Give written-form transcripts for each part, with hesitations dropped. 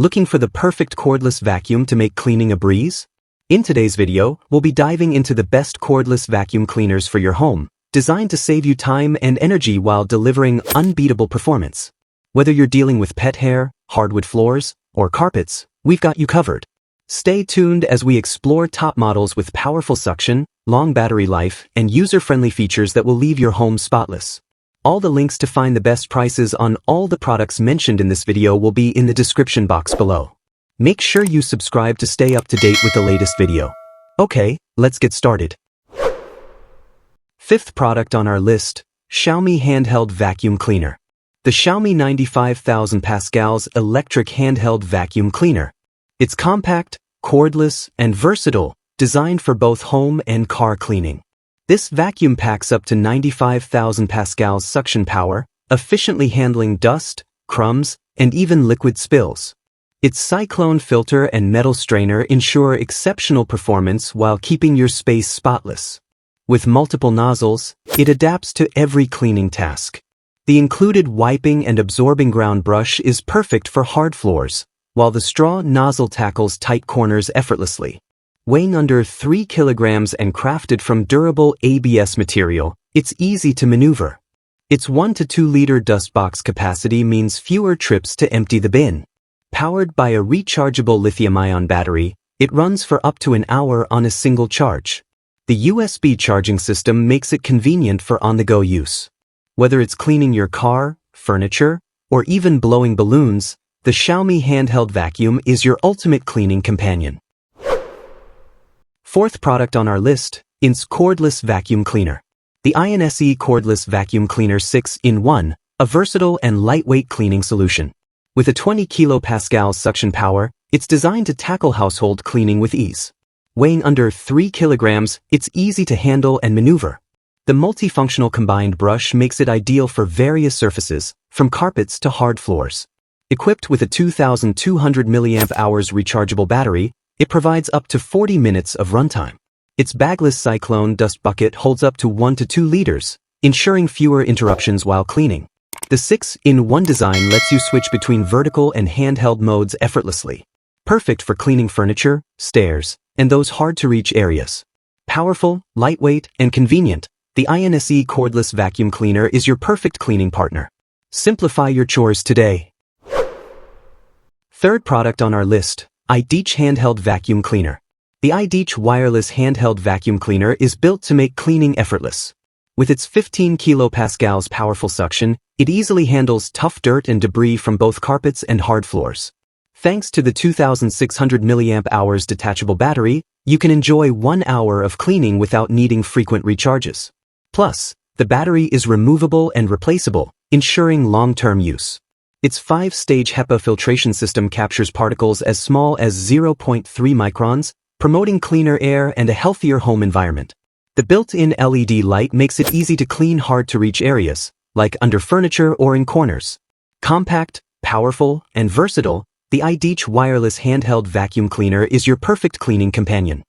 Looking for the perfect cordless vacuum to make cleaning a breeze? In today's video, we'll be diving into the best cordless vacuum cleaners for your home, designed to save you time and energy while delivering unbeatable performance. Whether you're dealing with pet hair, hardwood floors, or carpets, we've got you covered. Stay tuned as we explore top models with powerful suction, long battery life, and user-friendly features that will leave your home spotless. All the links to find the best prices on all the products mentioned in this video will be in the description box below. Make sure you subscribe to stay up to date with the latest video. Okay, let's get started. Fifth product on our list, Xiaomi Handheld Vacuum Cleaner. The Xiaomi 95,000 Pascals Electric Handheld Vacuum Cleaner. It's compact, cordless, and versatile, designed for both home and car cleaning. This vacuum packs up to 95,000 pascals suction power, efficiently handling dust, crumbs, and even liquid spills. Its cyclone filter and metal strainer ensure exceptional performance while keeping your space spotless. With multiple nozzles, it adapts to every cleaning task. The included wiping and absorbing ground brush is perfect for hard floors, while the straw nozzle tackles tight corners effortlessly. Weighing under 3 kilograms and crafted from durable ABS material, it's easy to maneuver. Its 1 to 2 liter dust box capacity means fewer trips to empty the bin. Powered by a rechargeable lithium-ion battery, it runs for up to an hour on a single charge. The USB charging system makes it convenient for on-the-go use. Whether it's cleaning your car, furniture, or even blowing balloons, the Xiaomi Handheld Vacuum is your ultimate cleaning companion. Fourth product on our list, Inse Cordless Vacuum Cleaner. The Inse Cordless Vacuum Cleaner 6-in-1, a versatile and lightweight cleaning solution. With a 20 kilopascals suction power, it's designed to tackle household cleaning with ease. Weighing under 3 kilograms, it's easy to handle and maneuver. The multifunctional combined brush makes it ideal for various surfaces, from carpets to hard floors. Equipped with a 2,200 mAh rechargeable battery, it provides up to 40 minutes of runtime. Its bagless cyclone dust bucket holds up to 1 to 2 liters, ensuring fewer interruptions while cleaning. The 6-in-1 design lets you switch between vertical and handheld modes effortlessly. Perfect for cleaning furniture, stairs, and those hard-to-reach areas. Powerful, lightweight, and convenient, the Inse Cordless Vacuum Cleaner is your perfect cleaning partner. Simplify your chores today. Third product on our list, Ideach Handheld Vacuum Cleaner. The Ideach wireless handheld vacuum cleaner is built to make cleaning effortless. With its 15 kilopascals powerful suction, it easily handles tough dirt and debris from both carpets and hard floors. Thanks to the 2,600 mAh detachable battery, you can enjoy 1 hour of cleaning without needing frequent recharges. Plus, the battery is removable and replaceable, ensuring long-term use. Its 5-stage HEPA filtration system captures particles as small as 0.3 microns, promoting cleaner air and a healthier home environment. The built-in LED light makes it easy to clean hard-to-reach areas, like under furniture or in corners. Compact, powerful, and versatile, the Ideach wireless handheld vacuum cleaner is your perfect cleaning companion.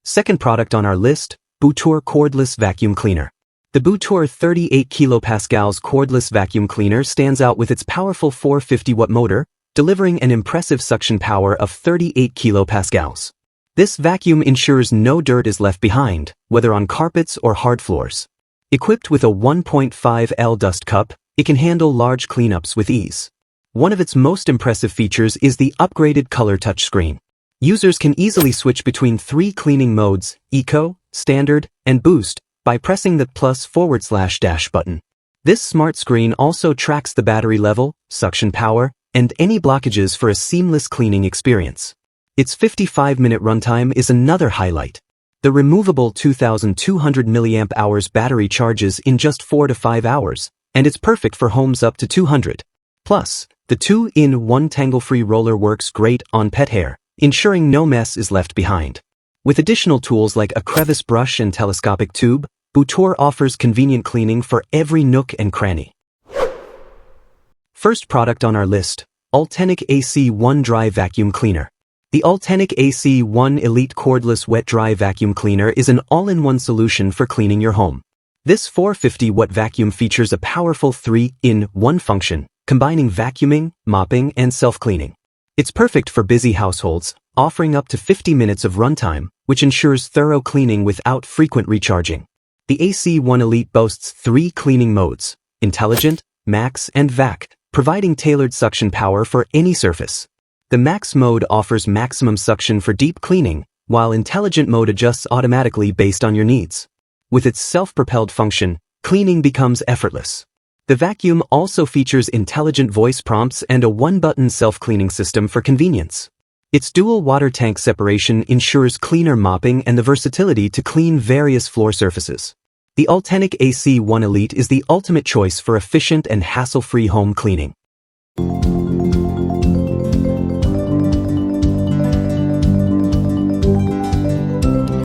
Second product on our list, BuTure Cordless Vacuum Cleaner. The BuTure 38 kilopascals cordless vacuum cleaner stands out with its powerful 450-watt motor, delivering an impressive suction power of 38 kilopascals. This vacuum ensures no dirt is left behind, whether on carpets or hard floors. Equipped with a 1.5 L dust cup, it can handle large cleanups with ease. One of its most impressive features is the upgraded color touchscreen. Users can easily switch between 3 cleaning modes, Eco, Standard, and Boost, by pressing the +/- button. This smart screen also tracks the battery level, suction power, and any blockages for a seamless cleaning experience. Its 55-minute runtime is another highlight. The removable 2,200 mAh battery charges in just 4 to 5 hours, and it's perfect for homes up to 200. Plus, the 2-in-1 tangle-free roller works great on pet hair, ensuring no mess is left behind. With additional tools like a crevice brush and telescopic tube, BuTure offers convenient cleaning for every nook and cranny. First product on our list, Ultenic AC1 Dry Vacuum Cleaner. The Ultenic AC1 Elite Cordless Wet Dry Vacuum Cleaner is an all-in-one solution for cleaning your home. This 450-watt vacuum features a powerful 3-in-1 function, combining vacuuming, mopping, and self-cleaning. It's perfect for busy households, offering up to 50 minutes of runtime, which ensures thorough cleaning without frequent recharging. The AC1 Elite boasts 3 cleaning modes: Intelligent, Max, and Vac, providing tailored suction power for any surface. The Max mode offers maximum suction for deep cleaning, while Intelligent mode adjusts automatically based on your needs. With its self-propelled function, cleaning becomes effortless. The vacuum also features intelligent voice prompts and a one-button self-cleaning system for convenience. Its dual water tank separation ensures cleaner mopping and the versatility to clean various floor surfaces. The Ultenic AC1 Elite is the ultimate choice for efficient and hassle-free home cleaning.